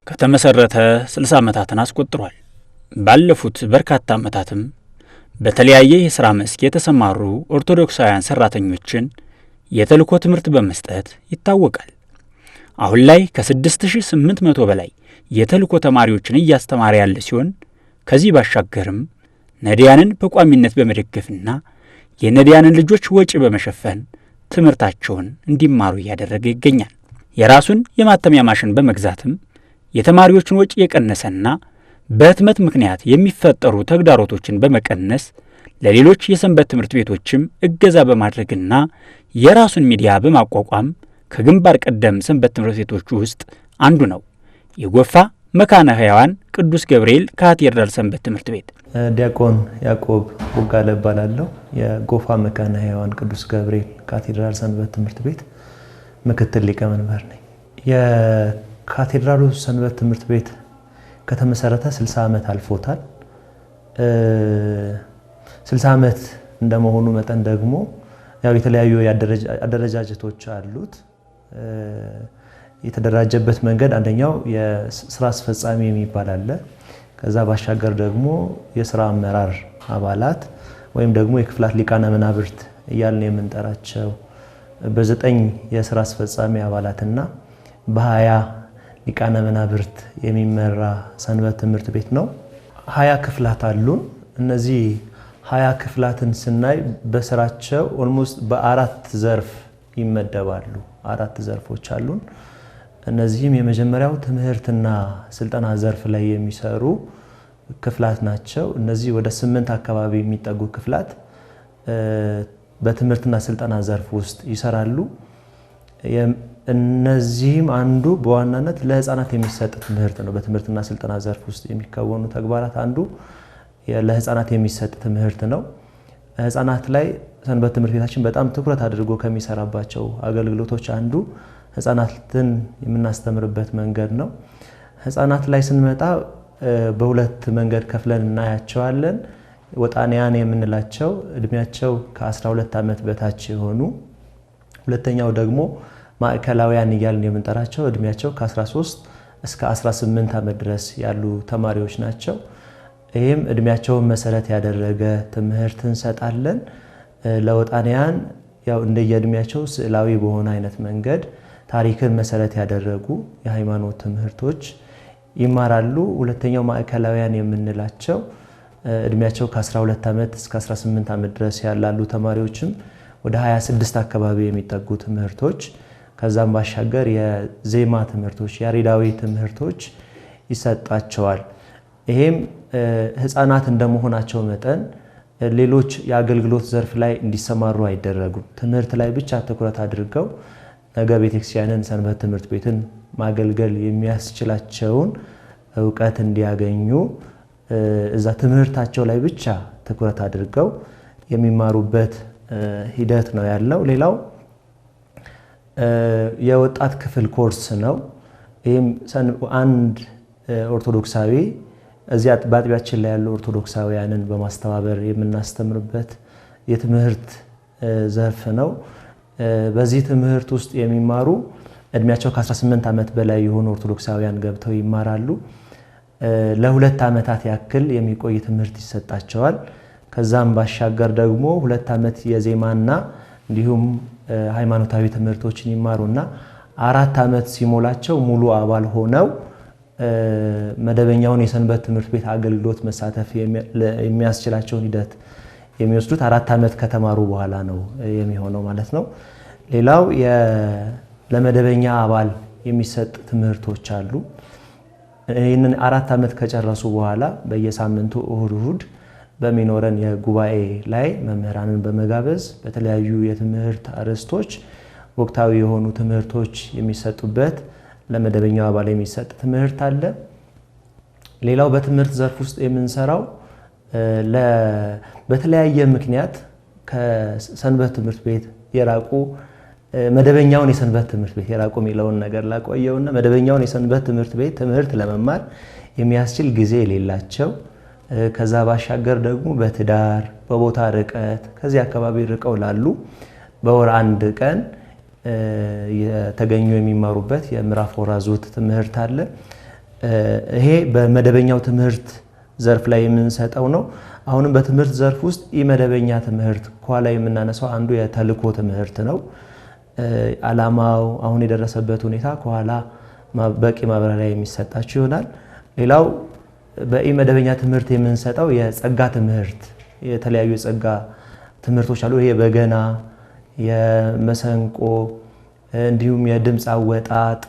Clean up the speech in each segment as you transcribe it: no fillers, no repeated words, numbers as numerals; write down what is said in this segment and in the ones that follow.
ከተመሰረተ 60 ዓመታትን አስቆጥሯል። ባለፉት በርካታ ዓመታትም በተለያየ የሥራ መስክ የተሰማሩ ኦርቶዶክሳውያን ሠራተኞችን የተልእኮ ትምህርት በመስጠት ይታወቃል። አሁን ላይ ከ6800 በላይ የተልእኮ ተማሪዎችን እያስተማረ ያለ ሲሆን ከዚህ ባሻገርም ነዳያንን በቋሚነት በመደገፍና የነዳያንን ልጆች ወጪ በመሸፈን ትምህርታቸውን እንዲማሩ እያደረገ ይገኛል። የራሱን የማተሚያ ማሽን በመግዛትም የተማሪዎችን ወጪ የቀነሰና በህትመት ምክንያት የሚፈጠሩ ተግዳሮቶችን በመቀነስ ለሌሎች የሰንበት ትምህርት ቤቶችም እገዛ በማድረግና የራሱን ሚዲያ በማቋቋም ከግንባር ቀደም ሰንበት ትምህርት ቤቶች ውስጥ አንዱ ነው። የጎፋ መካነ ሕያዋን ቅዱስ ገብርኤል ካቴድራል ሰንበት ትምህርት ቤት ዲያቆን ያዕቆብ ቦጋለ እባላለሁ። የጎፋ መካነ ሕያዋን ቅዱስ ገብርኤል ካቴድራል ሰንበት ትምህርት ቤት ምክትል ሊቀመንበር ነኝ። የካቴድራሉ ሰንበት ትምህርት ቤት ከተመሰረተ 60 ዓመት አልፎታል። 60 ዓመት እንደመሆኑ መጠን ደግሞ ያው የተለያዩ አደረጃጀቶች አሉት። የተደራጀበት መንገድ አንደኛው የሥራ አስፈጻሚ የሚባል አለ። ከዛ ባሻገር ደግሞ የሥራ አመራር አባላት ወይም ደግሞ የክፍላት ሊቃነ መናብርት እያልን የምንጠራቸው በ9 የሥራ አስፈጻሚ አባላትና በ20 ሊቃነ መናብርት የሚመራ ሰንበት ትምህርት ቤት ነው። 20 ክፍላት አሉን። እነዚህ 20 ክፍላትን ስናይ በስራቸው ኦልሞስት በአራት ዘርፍ ይመደባሉ። 4 ዘርፎች አሉን። እነዚህም የመጀመሪያው ትምህርትና ስልጠና ዘርፍ ላይ የሚሰሩ ክፍላት ናቸው። እነዚህ ወደ 8 አካባቢ የሚጠጉ ክፍላት በትምህርትና ስልጠና ዘርፍ ውስጥ ይሰራሉ። እነዚህም አንዱ በዋናነት ለህፃናት የሚሰጥ ትምህርት ነው። በትምህርትና ስልጠና ዘርፍ ውስጥ የሚከወኑ ተግባራት አንዱ ለህፃናት የሚሰጥ ትምህርት ነው። ህፃናት ላይ ሰንበት ትምህርት ቤታችን በጣም ትኩረት አድርጎ ከሚሰራባቸው አገልግሎቶች አንዱ ህፃናትን የምናስተምርበት መንገድ ነው። ህፃናት ላይ ስንመጣ በሁለት መንገድ ከፍለን እናያቸዋለን። ወጣንያን የምንላቸው እድሜያቸው ከ12 ዓመት በታች የሆኑ፣ ሁለተኛው ደግሞ ማዕከላውያን እያልን የምንጠራቸው እድሜያቸው ከ13 እስከ 18 ዓመት ድረስ ያሉ ተማሪዎች ናቸው። ይህም እድሜያቸውን መሰረት ያደረገ ትምህርት እንሰጣለን። ለወጣንያን ያው እንደየእድሜያቸው ስዕላዊ በሆነ አይነት መንገድ ታሪክን መሰረት ያደረጉ የሃይማኖት ትምህርቶች ይማራሉ። ሁለተኛው ማዕከላውያን የምንላቸው እድሜያቸው ከ12 ዓመት እስከ 18 ዓመት ድረስ ያላሉ ተማሪዎችም ወደ 26 አካባቢ የሚጠጉ ትምህርቶች፣ ከዛም ባሻገር የዜማ ትምህርቶች፣ ያሬዳዊ ትምህርቶች ይሰጣቸዋል። ይሄም ህፃናት እንደመሆናቸው መጠን ሌሎች የአገልግሎት ዘርፍ ላይ እንዲሰማሩ አይደረጉም። ትምህርት ላይ ብቻ ትኩረት አድርገው ነገ ቤተክርስቲያንን ሰንበት ትምህርት ቤትን ማገልገል የሚያስችላቸውን ዕውቀት እንዲያገኙ እዛ ትምህርታቸው ላይ ብቻ ትኩረት አድርገው የሚማሩበት ሂደት ነው ያለው። ሌላው የወጣት ክፍል ኮርስ ነው። ይህም አንድ ኦርቶዶክሳዊ እዚያ በአጥቢያችን ላይ ያሉ ኦርቶዶክሳውያንን በማስተባበር የምናስተምርበት የትምህርት ዘርፍ ነው። በዚህ ትምህርት ውስጥ የሚማሩ እድሜያቸው ከ18 ዓመት በላይ የሆኑ ኦርቶዶክሳውያን ገብተው ይማራሉ። ለ2 ዓመታት ያክል የሚቆይ ትምህርት ይሰጣቸዋል። ከዛም ባሻገር ደግሞ 2 ዓመት የዜማና እንዲሁም ሃይማኖታዊ ትምህርቶችን ይማሩና 4 ዓመት ሲሞላቸው ሙሉ አባል ሆነው መደበኛውን የሰንበት ትምህርት ቤት አገልግሎት መሳተፍ የሚያስችላቸውን ሂደት የሚወስዱት 4 ዓመት ከተማሩ በኋላ ነው የሚሆነው ማለት ነው። ሌላው ለመደበኛ አባል የሚሰጥ ትምህርቶች አሉ። ይህንን 4 ዓመት ከጨረሱ በኋላ በየሳምንቱ እሁድ በሚኖረን የጉባኤ ላይ መምህራንን በመጋበዝ በተለያዩ የትምህርት አርዕስቶች ወቅታዊ የሆኑ ትምህርቶች የሚሰጡበት ለመደበኛው አባል የሚሰጥ ትምህርት አለ። ሌላው በትምህርት ዘርፍ ውስጥ የምንሰራው በተለያየ ምክንያት ከሰንበት ትምህርት ቤት የራቁ መደበኛውን የሰንበት ትምህርት ቤት የራቁ የሚለውን ነገር ላቆየውና መደበኛውን የሰንበት ትምህርት ቤት ትምህርት ለመማር የሚያስችል ጊዜ የሌላቸው፣ ከዛ ባሻገር ደግሞ በትዳር በቦታ ርቀት ከዚህ አካባቢ ርቀው ላሉ በወር 1 ቀን የተገኙ የሚማሩበት የምዕራፍ ወራዙት ትምህርት አለ። ይሄ በመደበኛው ትምህርት ዘርፍ ላይ የምንሰጠው ነው። አሁንም በትምህርት ዘርፍ ውስጥ ኢመደበኛ ትምህርት ከኋላ የምናነሳው አንዱ የተልእኮ ትምህርት ነው። ዓላማው አሁን የደረሰበት ሁኔታ ከኋላ በቂ ማብራሪያ የሚሰጣቸው ይሆናል። ሌላው በኢመደበኛ ትምህርት የምንሰጠው የጸጋ ትምህርት፣ የተለያዩ የጸጋ ትምህርቶች አሉ። ይሄ በገና፣ የመሰንቆ እንዲሁም የድምፅ አወጣጥ፣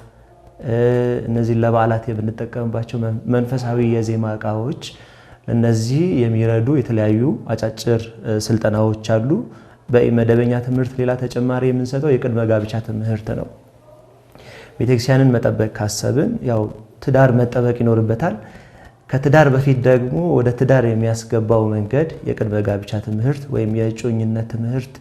እነዚህ ለበዓላት የምንጠቀምባቸው መንፈሳዊ የዜማ ዕቃዎች፣ እነዚህ የሚረዱ የተለያዩ አጫጭር ስልጠናዎች አሉ። በመደበኛ ትምህርት ሌላ ተጨማሪ የምንሰጠው የቅድመ ጋብቻ ትምህርት ነው። ቤተክርስቲያንን መጠበቅ ካሰብን ያው ትዳር መጠበቅ ይኖርበታል። ከትዳር በፊት ደግሞ ወደ ትዳር የሚያስገባው መንገድ የቅድመ ጋብቻ ትምህርት ወይም የእጮኝነት ትምህርት፣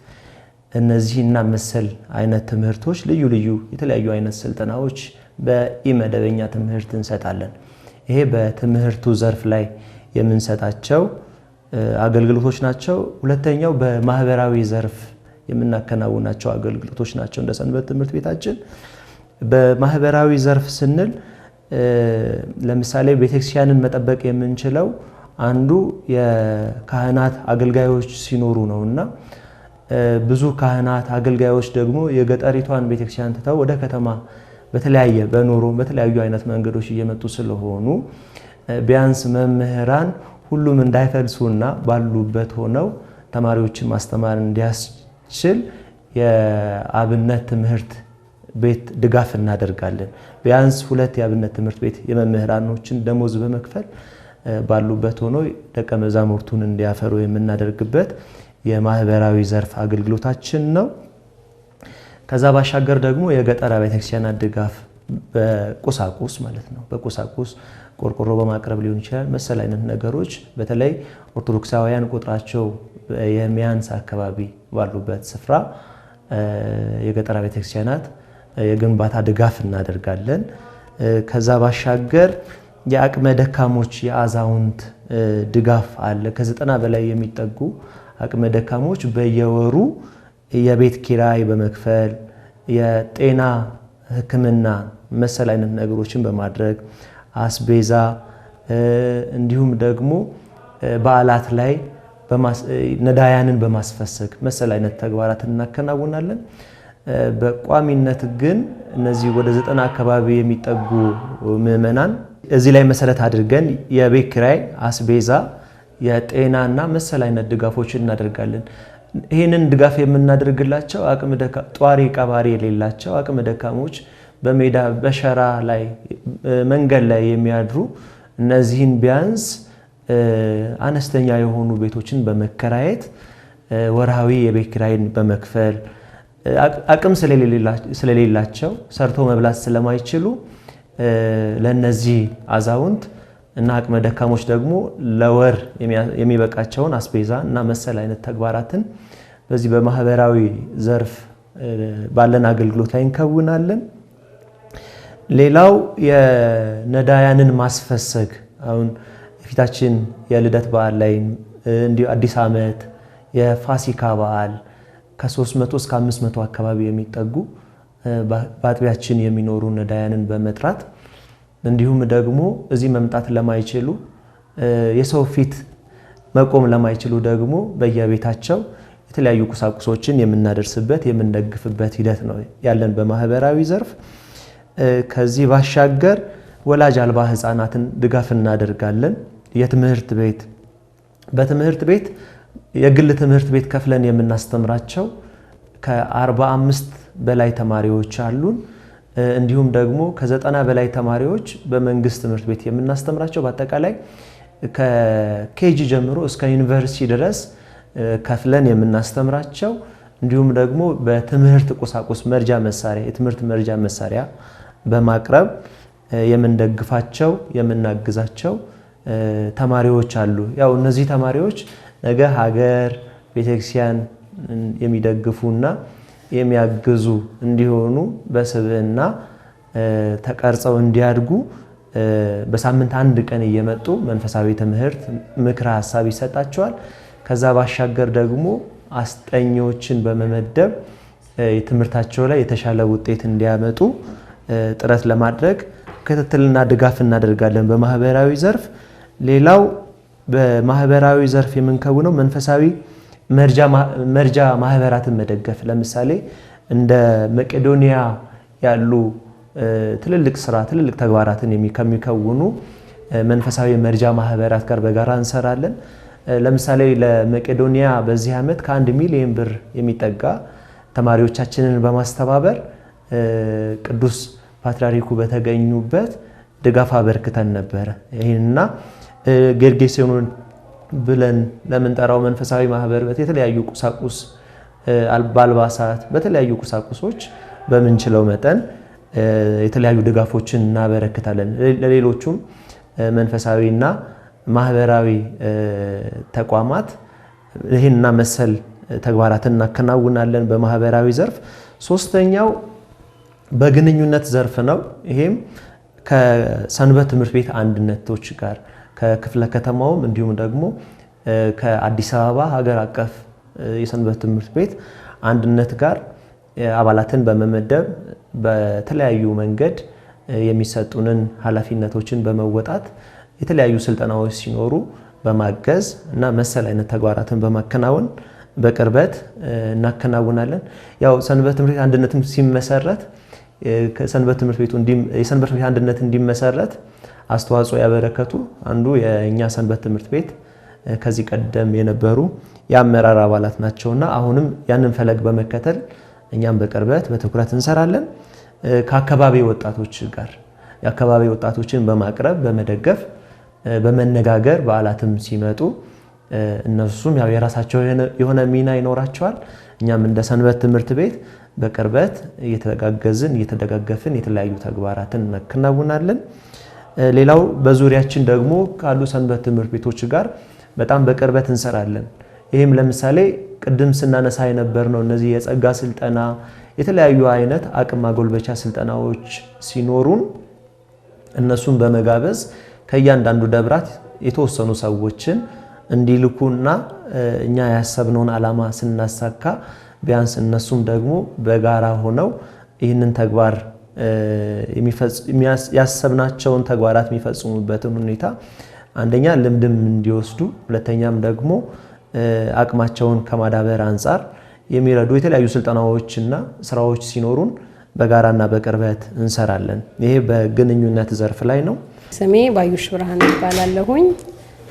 እነዚህና መሰል አይነት ትምህርቶች፣ ልዩ ልዩ የተለያዩ አይነት ስልጠናዎች በኢመደበኛ ትምህርት እንሰጣለን። ይሄ በትምህርቱ ዘርፍ ላይ የምንሰጣቸው አገልግሎቶች ናቸው። ሁለተኛው በማህበራዊ ዘርፍ የምናከናውናቸው አገልግሎቶች ናቸው። እንደ ሰንበት ትምህርት ቤታችን በማህበራዊ ዘርፍ ስንል ለምሳሌ ቤተክርስቲያንን መጠበቅ የምንችለው አንዱ የካህናት አገልጋዮች ሲኖሩ ነውና ብዙ ካህናት አገልጋዮች ደግሞ የገጠሪቷን ቤተክርስቲያን ትተው ወደ ከተማ በተለያየ በኑሮ በተለያዩ አይነት መንገዶች እየመጡ ስለሆኑ ቢያንስ መምህራን ሁሉም እንዳይፈልሱና ባሉበት ሆነው ተማሪዎችን ማስተማር እንዲያስችል የአብነት ትምህርት ቤት ድጋፍ እናደርጋለን። ቢያንስ 2 የአብነት ትምህርት ቤት የመምህራኖችን ደሞዝ በመክፈል ባሉበት ሆኖ ደቀ መዛሙርቱን እንዲያፈሩ የምናደርግበት የማህበራዊ ዘርፍ አገልግሎታችን ነው። ከዛ ባሻገር ደግሞ የገጠር ቤተክርስቲያናት ድጋፍ በቁሳቁስ ማለት ነው። በቁሳቁስ ቆርቆሮ በማቅረብ ሊሆን ይችላል። መሰል አይነት ነገሮች በተለይ ኦርቶዶክሳውያን ቁጥራቸው የሚያንስ አካባቢ ባሉበት ስፍራ የገጠር ቤተክርስቲያናት የግንባታ ድጋፍ እናደርጋለን። ከዛ ባሻገር የአቅመ ደካሞች የአዛውንት ድጋፍ አለ። ከ90 በላይ የሚጠጉ አቅመ ደካሞች በየወሩ የቤት ኪራይ በመክፈል የጤና ሕክምና መሰል አይነት ነገሮችን በማድረግ አስቤዛ እንዲሁም ደግሞ በዓላት ላይ ነዳያንን በማስፈሰግ መሰል አይነት ተግባራትን እናከናውናለን። በቋሚነት ግን እነዚህ ወደ 90 አካባቢ የሚጠጉ ምዕመናን እዚህ ላይ መሰረት አድርገን የቤት ኪራይ፣ አስቤዛ፣ የጤናና መሰል አይነት ድጋፎችን እናደርጋለን። ይህንን ድጋፍ የምናደርግላቸው ጧሪ ቀባሪ የሌላቸው አቅመ ደካሞች በሜዳ በሸራ ላይ መንገድ ላይ የሚያድሩ እነዚህን ቢያንስ አነስተኛ የሆኑ ቤቶችን በመከራየት ወርሃዊ የቤት ኪራይን በመክፈል አቅም ስለሌላቸው ሰርቶ መብላት ስለማይችሉ ለነዚህ አዛውንት እና አቅመ ደካሞች ደግሞ ለወር የሚበቃቸውን አስቤዛ እና መሰል አይነት ተግባራትን በዚህ በማህበራዊ ዘርፍ ባለን አገልግሎት ላይ እንከውናለን። ሌላው የነዳያንን ማስፈሰግ አሁን የፊታችን የልደት በዓል ላይ እንዲሁ አዲስ ዓመት፣ የፋሲካ በዓል ከ300 እስከ 500 አካባቢ የሚጠጉ በአጥቢያችን የሚኖሩ ነዳያንን በመጥራት እንዲሁም ደግሞ እዚህ መምጣት ለማይችሉ የሰው ፊት መቆም ለማይችሉ ደግሞ በየቤታቸው የተለያዩ ቁሳቁሶችን የምናደርስበት የምንደግፍበት ሂደት ነው ያለን በማህበራዊ ዘርፍ። ከዚህ ባሻገር ወላጅ አልባ ህፃናትን ድጋፍ እናደርጋለን። የትምህርት ቤት በትምህርት ቤት የግል ትምህርት ቤት ከፍለን የምናስተምራቸው ከ45 በላይ ተማሪዎች አሉን። እንዲሁም ደግሞ ከ90 በላይ ተማሪዎች በመንግስት ትምህርት ቤት የምናስተምራቸው በአጠቃላይ ከኬጂ ጀምሮ እስከ ዩኒቨርሲቲ ድረስ ከፍለን የምናስተምራቸው እንዲሁም ደግሞ በትምህርት ቁሳቁስ መርጃ መሳሪያ የትምህርት መርጃ መሳሪያ በማቅረብ የምንደግፋቸው የምናግዛቸው ተማሪዎች አሉ። ያው እነዚህ ተማሪዎች ነገ ሀገር ቤተክርስቲያን የሚደግፉና የሚያግዙ እንዲሆኑ በስብዕና ተቀርጸው እንዲያድጉ በሳምንት አንድ ቀን እየመጡ መንፈሳዊ ትምህርት ምክረ ሐሳብ ይሰጣቸዋል። ከዛ ባሻገር ደግሞ አስጠኞችን በመመደብ ትምህርታቸው ላይ የተሻለ ውጤት እንዲያመጡ ጥረት ለማድረግ ክትትልና ድጋፍ እናደርጋለን በማህበራዊ ዘርፍ። ሌላው በማህበራዊ ዘርፍ የምንከውነው መንፈሳዊ መርጃ ማህበራትን መደገፍ። ለምሳሌ እንደ መቄዶንያ ያሉ ትልልቅ ተግባራትን ከሚከውኑ መንፈሳዊ መርጃ ማህበራት ጋር በጋራ እንሰራለን። ለምሳሌ ለመቄዶንያ በዚህ ዓመት ከ1 ሚሊዮን ብር የሚጠጋ ተማሪዎቻችንን በማስተባበር ቅዱስ ፓትርያርኩ በተገኙበት ድጋፍ አበርክተን ነበር። ይሄንና ጌርጌሴኖን ብለን ለምንጠራው መንፈሳዊ ማህበር የተለያዩ ቁሳቁስ አልባሳት በተለያዩ ቁሳቁሶች በምንችለው መጠን የተለያዩ ድጋፎችን እናበረክታለን። ለሌሎቹም መንፈሳዊና ማህበራዊ ተቋማት ይሄንና መሰል ተግባራትን እናከናውናለን በማህበራዊ ዘርፍ። ሶስተኛው በግንኙነት ዘርፍ ነው። ይሄም ከሰንበት ትምህርት ቤት አንድነቶች ጋር ከክፍለ ከተማውም እንዲሁም ደግሞ ከአዲስ አበባ ሀገር አቀፍ የሰንበት ትምህርት ቤት አንድነት ጋር አባላትን በመመደብ በተለያዩ መንገድ የሚሰጡንን ኃላፊነቶችን በመወጣት የተለያዩ ስልጠናዎች ሲኖሩ በማገዝ እና መሰል አይነት ተግባራትን በማከናወን በቅርበት እናከናውናለን። ያው ሰንበት ትምህርት ቤት አንድነትም ሲመሰረት የሰንበት ትምህርት ቤት አንድነት እንዲመሰረት አስተዋጽኦ ያበረከቱ አንዱ የኛ ሰንበት ትምህርት ቤት ከዚህ ቀደም የነበሩ የአመራር አባላት ናቸውና አሁንም ያንን ፈለግ በመከተል እኛም በቅርበት በትኩረት እንሰራለን። ከአካባቢ ወጣቶች ጋር የአካባቢ ወጣቶችን በማቅረብ በመደገፍ በመነጋገር በዓላትም ሲመጡ እነሱም ያው የራሳቸው የሆነ ሚና ይኖራቸዋል። እኛም እንደ ሰንበት ትምህርት ቤት በቅርበት እየተደጋገፍን የተለያዩ ተግባራትን እናከናውናለን። ሌላው በዙሪያችን ደግሞ ካሉ ሰንበት ትምህርት ቤቶች ጋር በጣም በቅርበት እንሰራለን። ይህም ለምሳሌ ቅድም ስናነሳ የነበርነው እነዚህ የጸጋ ስልጠና የተለያዩ አይነት አቅም ማጎልበቻ ስልጠናዎች ሲኖሩን እነሱን በመጋበዝ ከእያንዳንዱ ደብራት የተወሰኑ ሰዎችን እንዲልኩና እኛ ያሰብነውን ዓላማ ስናሳካ ቢያንስ እነሱም ደግሞ በጋራ ሆነው ይህንን ተግባር ያሰብናቸውን ተግባራት የሚፈጽሙበትን ሁኔታ አንደኛ ልምድም እንዲወስዱ፣ ሁለተኛም ደግሞ አቅማቸውን ከማዳበር አንጻር የሚረዱ የተለያዩ ስልጠናዎችና ስራዎች ሲኖሩን በጋራና በቅርበት እንሰራለን። ይሄ በግንኙነት ዘርፍ ላይ ነው። ስሜ ባዩሽ ብርሃን ይባላለሁኝ።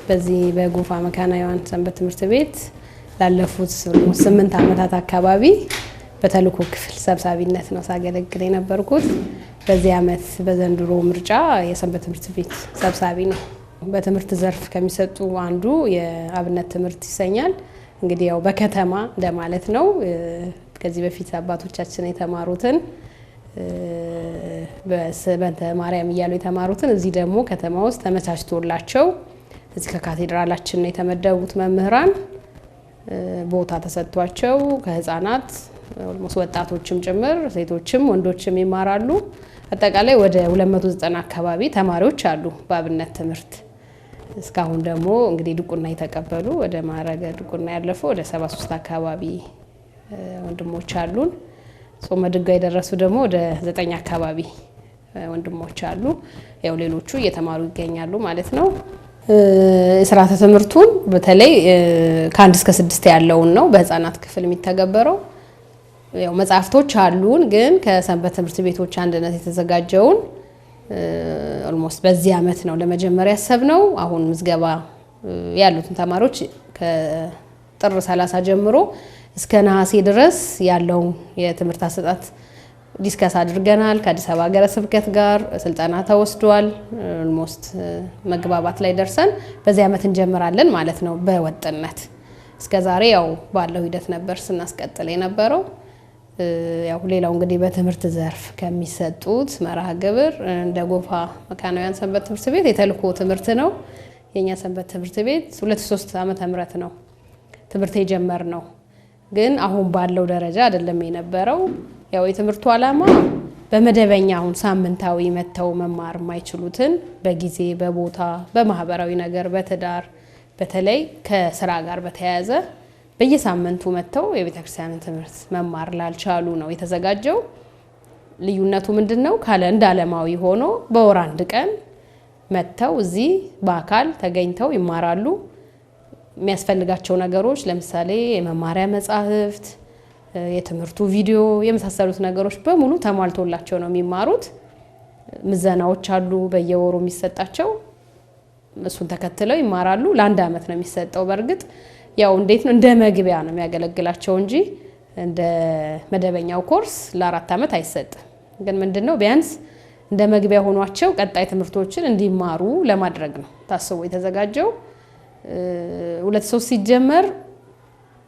በዚህ በጎፋ መካነ ሕያዋን ሰንበት ትምህርት ቤት ላለፉት 8 ዓመታት አካባቢ በተልእኮ ክፍል ሰብሳቢነት ነው ሳገለግል የነበርኩት። በዚህ ዓመት በዘንድሮ ምርጫ የሰንበት ትምህርት ቤት ሰብሳቢ ነው። በትምህርት ዘርፍ ከሚሰጡ አንዱ የአብነት ትምህርት ይሰኛል። እንግዲህ ያው በከተማ እንደማለት ነው። ከዚህ በፊት አባቶቻችን የተማሩትን በስበንተ ማርያም እያሉ የተማሩትን እዚህ ደግሞ ከተማ ውስጥ ተመቻችቶላቸው እዚህ ከካቴድራላችን ነው የተመደቡት መምህራን ቦታ ተሰጥቷቸው ከህፃናት ኦልሞስት ወጣቶችም ጭምር ሴቶችም ወንዶችም ይማራሉ። አጠቃላይ ወደ 290 አካባቢ ተማሪዎች አሉ በአብነት ትምህርት። እስካሁን ደግሞ እንግዲህ ድቁና የተቀበሉ ወደ ማዕረገ ድቁና ያለፉ ወደ 73 አካባቢ ወንድሞች አሉን። ጾመ ድጓ የደረሱ ደግሞ ወደ 9 አካባቢ ወንድሞች አሉ። ያው ሌሎቹ እየተማሩ ይገኛሉ ማለት ነው። ስርዓተ ትምህርቱን በተለይ ከ1 እስከ 6 ያለውን ነው በህፃናት ክፍል የሚተገበረው። ያው መጽሐፍቶች አሉን፣ ግን ከሰንበት ትምህርት ቤቶች አንድነት የተዘጋጀውን ኦልሞስት በዚህ ዓመት ነው ለመጀመሪያ ያሰብነው። አሁን ምዝገባ ያሉትን ተማሪዎች ከጥር 30 ጀምሮ እስከ ነሐሴ ድረስ ያለው የትምህርት አሰጣጥ ዲስከስ አድርገናል። ከአዲስ አበባ ሀገረ ስብከት ጋር ስልጠና ተወስዷል። ኦልሞስት መግባባት ላይ ደርሰን በዚህ ዓመት እንጀምራለን ማለት ነው በወጥነት። እስከዛሬ ያው ባለው ሂደት ነበር ስናስቀጥል የነበረው። ያው ሌላው እንግዲህ በትምህርት ዘርፍ ከሚሰጡት መርሃ ግብር እንደ ጎፋ መካነ ሕያዋን ሰንበት ትምህርት ቤት የተልእኮ ትምህርት ነው። የኛ ሰንበት ትምህርት ቤት 2003 ዓመተ ምህረት ነው ትምህርት የጀመርነው፣ ግን አሁን ባለው ደረጃ አይደለም የነበረው። ያው የትምህርቱ ዓላማ በመደበኛ አሁን ሳምንታዊ መተው መማር የማይችሉትን በጊዜ በቦታ በማህበራዊ ነገር በትዳር በተለይ ከስራ ጋር በተያያዘ በየሳምንቱ መተው የቤተክርስቲያንን ትምህርት መማር ላልቻሉ ነው የተዘጋጀው። ልዩነቱ ምንድነው? ካለ እንዳለማዊ ሆኖ በወር አንድ ቀን መተው እዚህ በአካል ተገኝተው ይማራሉ። የሚያስፈልጋቸው ነገሮች ለምሳሌ የመማሪያ መጻሕፍት፣ የትምህርቱ ቪዲዮ የመሳሰሉት ነገሮች በሙሉ ተሟልቶላቸው ነው የሚማሩት። ምዘናዎች አሉ በየወሩ የሚሰጣቸው፣ እሱን ተከትለው ይማራሉ። ለአንድ አመት ነው የሚሰጠው። በእርግጥ ያው እንዴት ነው እንደ መግቢያ ነው የሚያገለግላቸው እንጂ እንደ መደበኛው ኮርስ ለ4 አመት አይሰጥም። ግን ምንድነው ቢያንስ እንደ መግቢያ ሆኗቸው ቀጣይ ትምህርቶችን እንዲማሩ ለማድረግ ነው ታስቦ የተዘጋጀው። 2-3 ሲጀመር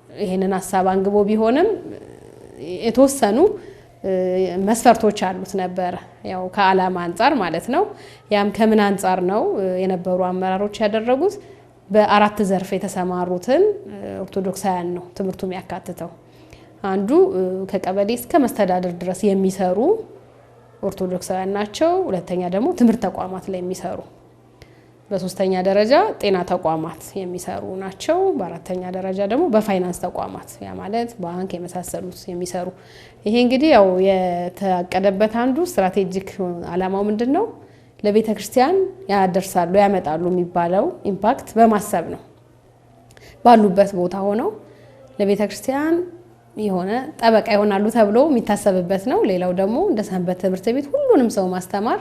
ይሄንን ሐሳብ አንግቦ ቢሆንም የተወሰኑ መስፈርቶች አሉት ነበር። ያው ከዓላማ አንፃር ማለት ነው። ያም ከምን አንፃር ነው የነበሩ አመራሮች ያደረጉት? በ4 ዘርፍ የተሰማሩትን ኦርቶዶክሳውያን ነው ትምህርቱ የሚያካትተው። አንዱ ከቀበሌ እስከ መስተዳድር ድረስ የሚሰሩ ኦርቶዶክሳውያን ናቸው። ሁለተኛ ደግሞ ትምህርት ተቋማት ላይ የሚሰሩ፣ በሶስተኛ ደረጃ ጤና ተቋማት የሚሰሩ ናቸው። በአራተኛ ደረጃ ደግሞ በፋይናንስ ተቋማት ያ ማለት ባንክ የመሳሰሉት የሚሰሩ። ይሄ እንግዲህ ያው የተአቀደበት አንዱ ስትራቴጂክ ዓላማው ምንድነው? ለቤተ ክርስቲያን ያደርሳሉ ያመጣሉ የሚባለው ኢምፓክት በማሰብ ነው። ባሉበት ቦታ ሆነው ለቤተ ክርስቲያን የሆነ ጠበቃ ይሆናሉ ተብሎ የሚታሰብበት ነው። ሌላው ደግሞ እንደ ሰንበት ትምህርት ቤት ሁሉንም ሰው ማስተማር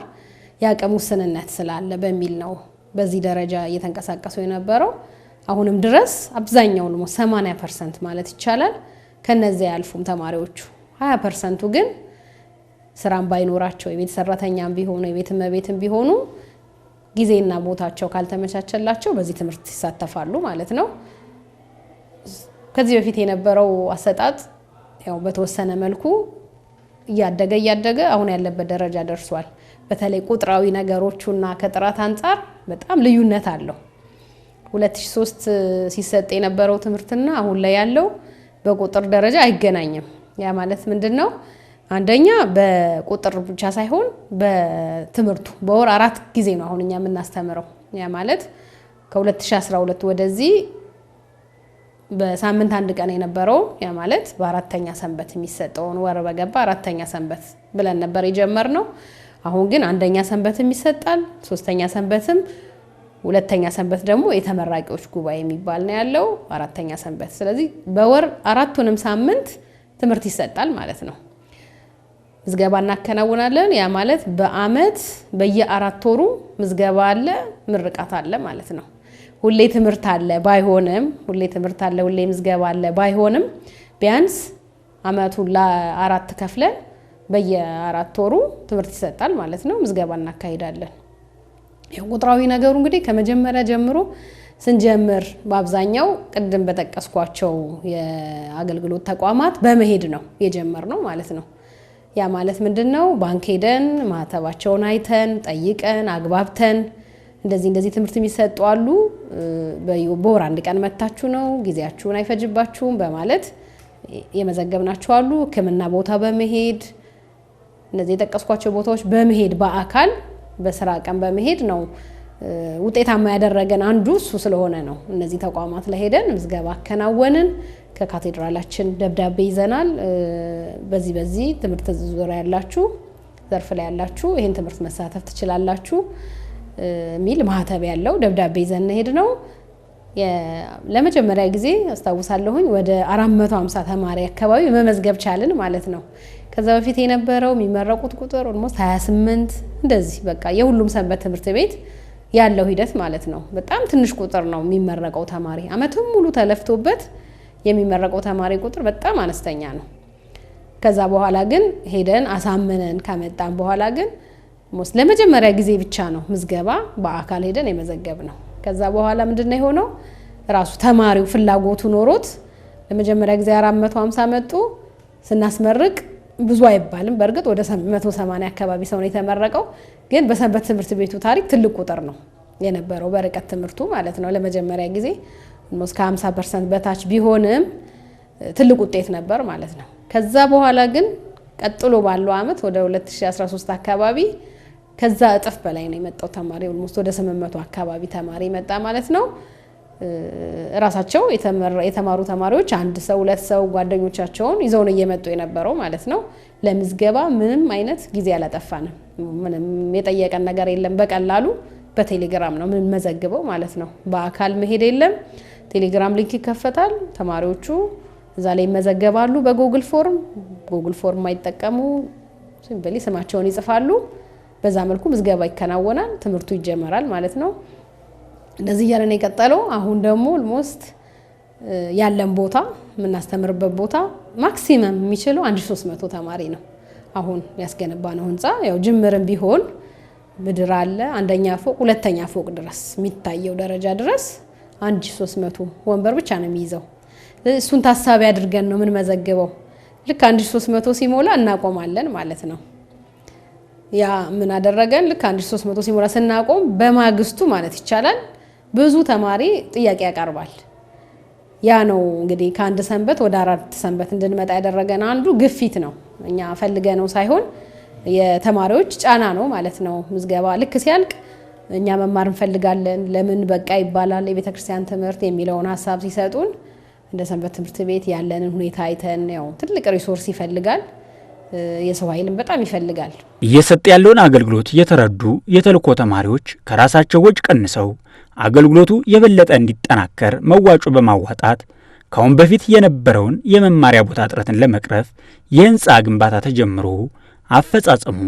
ያቀሙ ውስንነት ስላለ በሚል ነው በዚህ ደረጃ እየተንቀሳቀሱ የነበረው። አሁንም ድረስ አብዛኛው ነው 80% ማለት ይቻላል ከነዚያ ያልፉም ተማሪዎቹ። 20%ቱ ግን ስራም ባይኖራቸው የቤት ሰራተኛም ቢሆኑ የቤት እመቤትም ቢሆኑ ጊዜና ቦታቸው ካልተመቻቸላቸው በዚህ ትምህርት ይሳተፋሉ ማለት ነው። ከዚህ በፊት የነበረው አሰጣጥ ያው በተወሰነ መልኩ እያደገ አሁን ያለበት ደረጃ ደርሷል። በተለይ ቁጥራዊ ነገሮቹና ከጥራት አንፃር በጣም ልዩነት አለው። 2003 ሲሰጥ የነበረው ትምህርትና አሁን ላይ ያለው በቁጥር ደረጃ አይገናኝም። ያ ማለት ምንድነው? አንደኛ በቁጥር ብቻ ሳይሆን በትምህርቱ በወር 4 ጊዜ ነው አሁን እኛ የምናስተምረው። ያ ማለት ከ2012 ወደዚህ በሳምንት አንድ ቀን የነበረው ያ ማለት በአራተኛ ሰንበት የሚሰጠውን ወር በገባ አራተኛ ሰንበት ብለን ነበር የጀመርነው። አሁን ግን አንደኛ ሰንበትም ይሰጣል፣ ሶስተኛ ሰንበትም፣ ሁለተኛ ሰንበት ደግሞ የተመራቂዎች ጉባኤ የሚባል ነው ያለው፣ አራተኛ ሰንበት። ስለዚህ በወር 4ቱንም ሳምንት ትምህርት ይሰጣል ማለት ነው። ምዝገባ እናከናውናለን። ያ ማለት በአመት በየ4 ወሩ ምዝገባ አለ፣ ምርቃት አለ ማለት ነው። ሁሌ ትምህርት አለ ባይሆንም ሁሌ ምዝገባ አለ ባይሆንም ቢያንስ አመቱን ለ4 ከፍለን በየ4 ወሩ ትምህርት ይሰጣል ማለት ነው። ምዝገባ እናካሂዳለን። ያው ቁጥራዊ ነገሩ እንግዲህ ከመጀመሪያ ጀምሮ ስንጀምር በአብዛኛው ቅድም በተቀስኳቸው የአገልግሎት ተቋማት በመሄድ ነው የጀመርነው ማለት ነው። ያ ማለት ምንድነው? ባንክ ሄደን ማህተባቸውን አይተን ጠይቀን አግባብተን እንደዚህ ትምህርት የሚሰጡ አሉ፣ በወር አንድ ቀን መታችሁ ነው ጊዜያችሁን አይፈጅባችሁም በማለት የመዘገብናቸው አሉ። ሕክምና ቦታ በመሄድ እነዚህ የጠቀስኳቸው ቦታዎች በመሄድ በአካል በስራ ቀን በመሄድ ነው ውጤታማ ያደረገን አንዱ እሱ ስለሆነ ነው። እነዚህ ተቋማት ላይ ሄደን ምዝገባ አከናወንን። ከካቴድራላችን ደብዳቤ ይዘናል። በዚህ ትምህርት ዙሪያ ያላችሁ ዘርፍ ላይ ያላችሁ ይሄን ትምህርት መሳተፍ ትችላላችሁ ሚል ማህተብ ያለው ደብዳቤ ይዘን ሄድ ነው። ለመጀመሪያ ጊዜ አስታውሳለሁኝ ወደ 450 ተማሪ አካባቢ መመዝገብ ቻልን ማለት ነው። ከዛ በፊት የነበረው የሚመረቁት ቁጥር ኦልሞስት 28 እንደዚህ በቃ የሁሉም ሰንበት ትምህርት ቤት ያለው ሂደት ማለት ነው። በጣም ትንሽ ቁጥር ነው የሚመረቀው ተማሪ። አመቱን ሙሉ ተለፍቶበት የሚመረቀው ተማሪ ቁጥር በጣም አነስተኛ ነው። ከዛ በኋላ ግን ሄደን አሳምነን ከመጣን በኋላ ግን ለመጀመሪያ ጊዜ ብቻ ነው ምዝገባ በአካል ሄደን የመዘገብ ነው። ከዛ በኋላ ምንድነው የሆነው? ራሱ ተማሪው ፍላጎቱ ኖሮት ለመጀመሪያ ጊዜ 450 መጡ። ስናስመርቅ ብዙ አይባልም፣ በእርግጥ ወደ 180 አካባቢ ሰው ነው የተመረቀው። ግን በሰንበት ትምህርት ቤቱ ታሪክ ትልቅ ቁጥር ነው የነበረው በርቀት ትምህርቱ ማለት ነው። ለመጀመሪያ ጊዜ እስከ 50% በታች ቢሆንም ትልቅ ውጤት ነበር ማለት ነው። ከዛ በኋላ ግን ቀጥሎ ባለው አመት ወደ 2013 አካባቢ ከዛ እጥፍ በላይ ነው የመጣው ተማሪ። ኦልሞስት ወደ 800 አካባቢ ተማሪ መጣ ማለት ነው። ራሳቸው የተማሩ ተማሪዎች አንድ ሰው ሁለት ሰው ጓደኞቻቸውን ይዘው ነው እየመጡ የነበረው ማለት ነው። ለምዝገባ ምንም አይነት ጊዜ አላጠፋንም። ምንም የጠየቀን ነገር የለም። በቀላሉ በቴሌግራም ነው ምን መዘግበው ማለት ነው። በአካል መሄድ የለም። ቴሌግራም ሊንክ ይከፈታል። ተማሪዎቹ እዛ ላይ መዘገባሉ በጉግል ፎርም ማይጠቀሙ ሲምፕሊ ስማቸውን ይጽፋሉ። በዛ መልኩ ምዝገባ ይከናወናል። ትምህርቱ ይጀመራል ማለት ነው። እንደዚህ ያለ ነው የቀጠለው። አሁን ደግሞ ኦልሞስት ያለን ቦታ ምናስተምርበት ቦታ ማክሲመም የሚችለው 1300 ተማሪ ነው። አሁን ያስገነባነው ህንጻ ያው ጅምርም ቢሆን ምድር አለ አንደኛ ፎቅ ሁለተኛ ፎቅ ድረስ የሚታየው ደረጃ ድረስ 1300 ወንበር ብቻ ነው የሚይዘው። እሱን ታሳቢ አድርገን ነው ምን መዘግበው። ልክ 1300 ሲሞላ እናቆማለን ማለት ነው። ያ ምን አደረገን? ልክ 1300 ሲሞላ ስናቆም በማግስቱ ማለት ይቻላል ብዙ ተማሪ ጥያቄ ያቀርባል። ያ ነው እንግዲህ ከአንድ ሰንበት ወደ 4 ሰንበት እንድንመጣ ያደረገን አንዱ ግፊት ነው። እኛ ፈልገ ነው ሳይሆን የተማሪዎች ጫና ነው ማለት ነው። ምዝገባ ልክ ሲያልቅ እኛ መማር እንፈልጋለን ለምን በቃ ይባላል የቤተክርስቲያን ትምህርት የሚለውን ሐሳብ ሲሰጡን እንደ ሰንበት ትምህርት ቤት ያለንን ሁኔታ አይተን ያው ትልቅ ሪሶርስ ይፈልጋል። የሰው ኃይልን በጣም ይፈልጋል። እየሰጠ ያለውን አገልግሎት የተረዱ የተልኮ ተማሪዎች ከራሳቸው ወጪ ቀንሰው አገልግሎቱ የበለጠ እንዲጠናከር መዋጮ በማዋጣት ካሁን በፊት የነበረውን የመማሪያ ቦታ እጥረትን ለመቅረፍ የህንጻ ግንባታ ተጀምሮ አፈጻጸሙ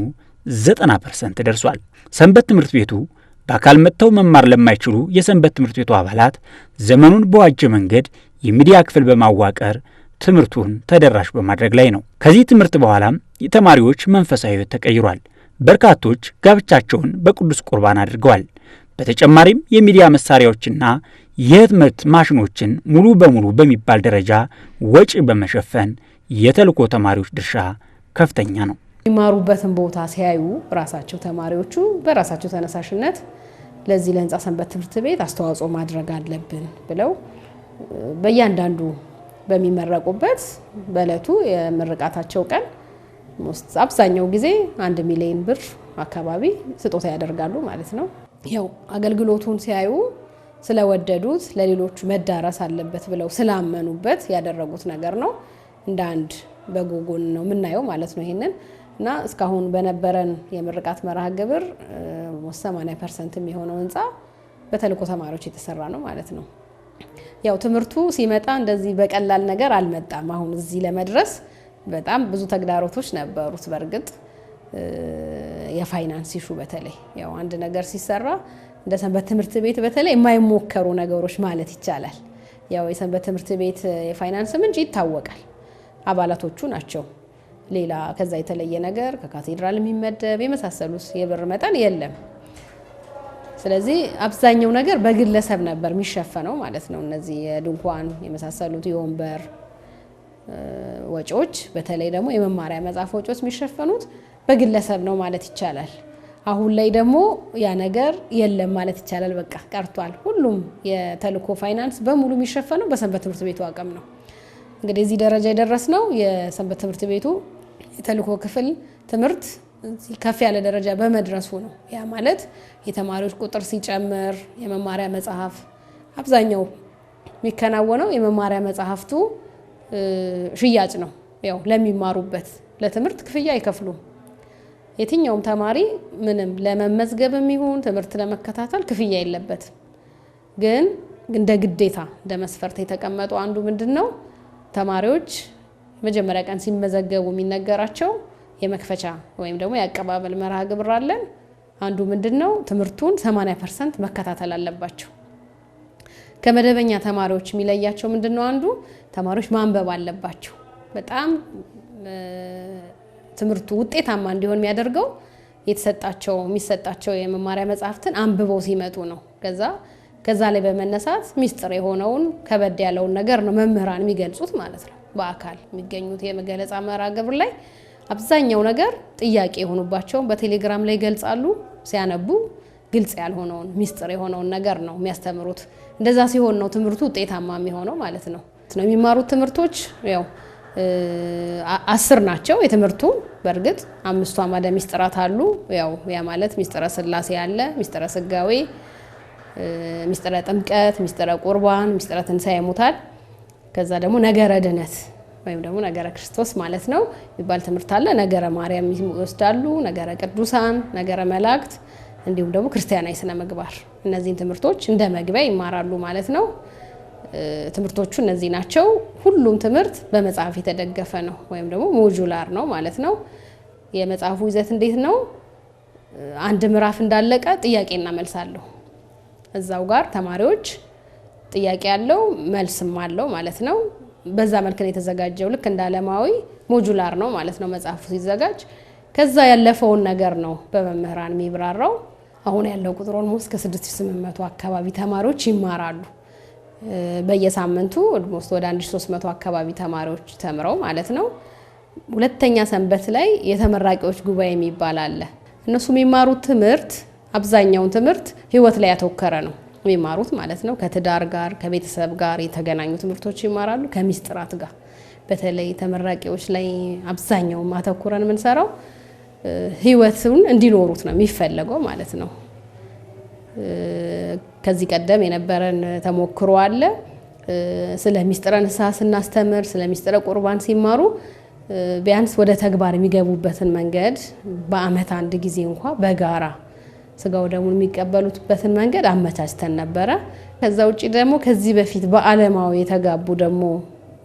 90% ደርሷል። ሰንበት ትምህርት ቤቱ በአካል መጥተው መማር ለማይችሉ የሰንበት ትምህርት ቤቱ አባላት ዘመኑን በዋጀ መንገድ የሚዲያ ክፍል በማዋቀር ትምህርቱን ተደራሽ በማድረግ ላይ ነው። ከዚህ ትምህርት በኋላም የተማሪዎች መንፈሳዊ ህይወት ተቀይሯል። በርካቶች ጋብቻቸውን በቅዱስ ቁርባን አድርገዋል። በተጨማሪም የሚዲያ መሳሪያዎችና የህትመት ማሽኖችን ሙሉ በሙሉ በሚባል ደረጃ ወጪ በመሸፈን የተልኮ ተማሪዎች ድርሻ ከፍተኛ ነው። የሚማሩበትን ቦታ ሲያዩ ራሳቸው ተማሪዎቹ በራሳቸው ተነሳሽነት ለዚህ ለህንጻ ሰንበት ትምህርት ቤት አስተዋጽኦ ማድረግ አለብን ብለው በእያንዳንዱ በሚመረቁበት በእለቱ የምርቃታቸው ቀን አብዛኛው ጊዜ 1 ሚሊዮን ብር አካባቢ ስጦታ ያደርጋሉ ማለት ነው። ያው አገልግሎቱን ሲያዩ ስለወደዱት ለሌሎቹ መዳረስ አለበት ብለው ስላመኑበት ያደረጉት ነገር ነው። እንደ አንድ በጎጎን ነው የምናየው ማለት ነው ይሄንን እና እስካሁን በነበረን የምርቃት መርሃ ግብር 80% የሚሆነው ህንጻ በተልኮ ተማሪዎች የተሰራ ነው ማለት ነው። ያው ትምህርቱ ሲመጣ እንደዚህ በቀላል ነገር አልመጣም። አሁን እዚህ ለመድረስ በጣም ብዙ ተግዳሮቶች ነበሩት። በርግጥ የፋይናንስ ኢሹ በተለይ ያው አንድ ነገር ሲሰራ እንደ ሰንበት ትምህርት ቤት በተለይ የማይሞከሩ ነገሮች ማለት ይቻላል። ያው የሰንበት ትምህርት ቤት የፋይናንስ ምንጭ ይታወቃል፣ አባላቶቹ ናቸው። ሌላ ከዛ የተለየ ነገር ከካቴድራል የሚመደብ የመሳሰሉት የብር መጠን የለም። ስለዚህ አብዛኛው ነገር በግለሰብ ነበር የሚሸፈነው ማለት ነው። እነዚህ የድንኳን የመሳሰሉት የወንበር ወጪዎች በተለይ ደግሞ የመማሪያ መጽሐፍ ወጪዎች የሚሸፈኑት በግለሰብ ነው ማለት ይቻላል። አሁን ላይ ደግሞ ያ ነገር የለም ማለት ይቻላል። በቃ ቀርቷል። ሁሉም የተልኮ ፋይናንስ በሙሉ የሚሸፈነው በሰንበት ትምህርት ቤቱ አቅም ነው። እንግዲህ እዚህ ደረጃ የደረስነው የሰንበት ትምህርት ቤቱ የተልኮ ክፍል ትምህርት ከፍ ያለ ደረጃ በመድረሱ ነው። ያ ማለት የተማሪዎች ቁጥር ሲጨምር የመማሪያ መጽሐፍ አብዛኛው የሚከናወነው የመማሪያ መጽሐፍቱ ሽያጭ ነው። ያው ለሚማሩበት ለትምህርት ክፍያ አይከፍሉም። የትኛውም ተማሪ ምንም ለመመዝገብም ይሁን ትምህርት ለመከታተል ክፍያ የለበትም። ግን እንደ ግዴታ እንደ መስፈርት የተቀመጡ አንዱ ምንድነው ተማሪዎች መጀመሪያ ቀን ሲመዘገቡ የሚነገራቸው የመክፈቻ ወይም ደግሞ የአቀባበል መርሃ ግብር አለን። አንዱ ምንድነው ትምህርቱን 80% መከታተል አለባቸው። ከመደበኛ ተማሪዎች የሚለያቸው ምንድነው አንዱ ተማሪዎች ማንበብ አለባቸው። በጣም ትምህርቱ ውጤታማ እንዲሆን የሚያደርገው የሚሰጣቸው የመማሪያ መጽሐፍትን አንብበው ሲመጡ ነው። ከዛ ላይ በመነሳት ሚስጥር የሆነውን ከበድ ያለውን ነገር ነው መምህራን የሚገልጹት ማለት ነው። በአካል የሚገኙት የመገለጻ መርሃ ግብር ላይ አብዛኛው ነገር ጥያቄ የሆኑባቸው በቴሌግራም ላይ ይገልጻሉ። ሲያነቡ ግልጽ ያልሆነውን ሚስጥር የሆነውን ነገር ነው የሚያስተምሩት። እንደዛ ሲሆን ነው ትምህርቱ ውጤታማ የሚሆነው ማለት ነው። የሚማሩት ትምህርቶች ያው 10 ናቸው የትምህርቱ። በርግጥ 5 አዕማደ ሚስጥራት አሉ። ያው ያ ማለት ሚስጥረ ሥላሴ አለ፣ ሚስጥረ ሥጋዌ፣ ሚስጥረ ጥምቀት፣ ሚስጥረ ቁርባን፣ ሚስጥረ ትንሣኤ ሙታን ከዛ ደግሞ ነገረ ድነት ወይም ደግሞ ነገረ ክርስቶስ ማለት ነው የሚባል ትምህርት አለ። ነገረ ማርያም ይወስዳሉ፣ ነገረ ቅዱሳን፣ ነገረ መላእክት እንዲሁም ደግሞ ክርስቲያናዊ ስነ ምግባር እነዚህን ትምህርቶች እንደ መግቢያ ይማራሉ ማለት ነው። ትምህርቶቹ እነዚህ ናቸው። ሁሉም ትምህርት በመጽሐፍ የተደገፈ ነው ወይም ደግሞ ሞጁላር ነው ማለት ነው። የመጽሐፉ ይዘት እንዴት ነው? አንድ ምዕራፍ እንዳለቀ ጥያቄና መልስ አለው። እዛው ጋር ተማሪዎች ጥያቄ ያለው መልስም አለው ማለት ነው። በዛ መልክ ነው የተዘጋጀው። ልክ እንደ ዓለማዊ ሞጁላር ነው ማለት ነው መጽሐፉ ሲዘጋጅ። ከዛ ያለፈውን ነገር ነው በመምህራን የሚብራራው። አሁን ያለው ቁጥር ኦልሞስት ከ6800 አካባቢ ተማሪዎች ይማራሉ። በየሳምንቱ ኦልሞስት ወደ 1300 አካባቢ ተማሪዎች ተምረው ማለት ነው። ሁለተኛ ሰንበት ላይ የተመራቂዎች ጉባኤ የሚባል አለ። እነሱ የሚማሩት ትምህርት አብዛኛውን ትምህርት ህይወት ላይ ያተኮረ ነው የሚማሩት ማለት ነው። ከትዳር ጋር ከቤተሰብ ጋር የተገናኙ ትምህርቶች ይማራሉ። ከሚስጥራት ጋር በተለይ ተመራቂዎች ላይ አብዛኛው ማተኮረን የምንሰራው ህይወቱን እንዲኖሩት ነው የሚፈለገው ማለት ነው። ከዚህ ቀደም የነበረን ተሞክሮ አለ። ስለ ሚስጥረ ንስሐ ስናስተምር ስለ ሚስጥረ ቁርባን ሲማሩ ቢያንስ ወደ ተግባር የሚገቡበትን መንገድ በአመት አንድ ጊዜ እንኳን በጋራ ስጋው ደሙን የሚቀበሉበትን መንገድ አመቻችተን ነበረ። ከዛ ውጪ ደግሞ ከዚህ በፊት በዓለማዊ የተጋቡ ደግሞ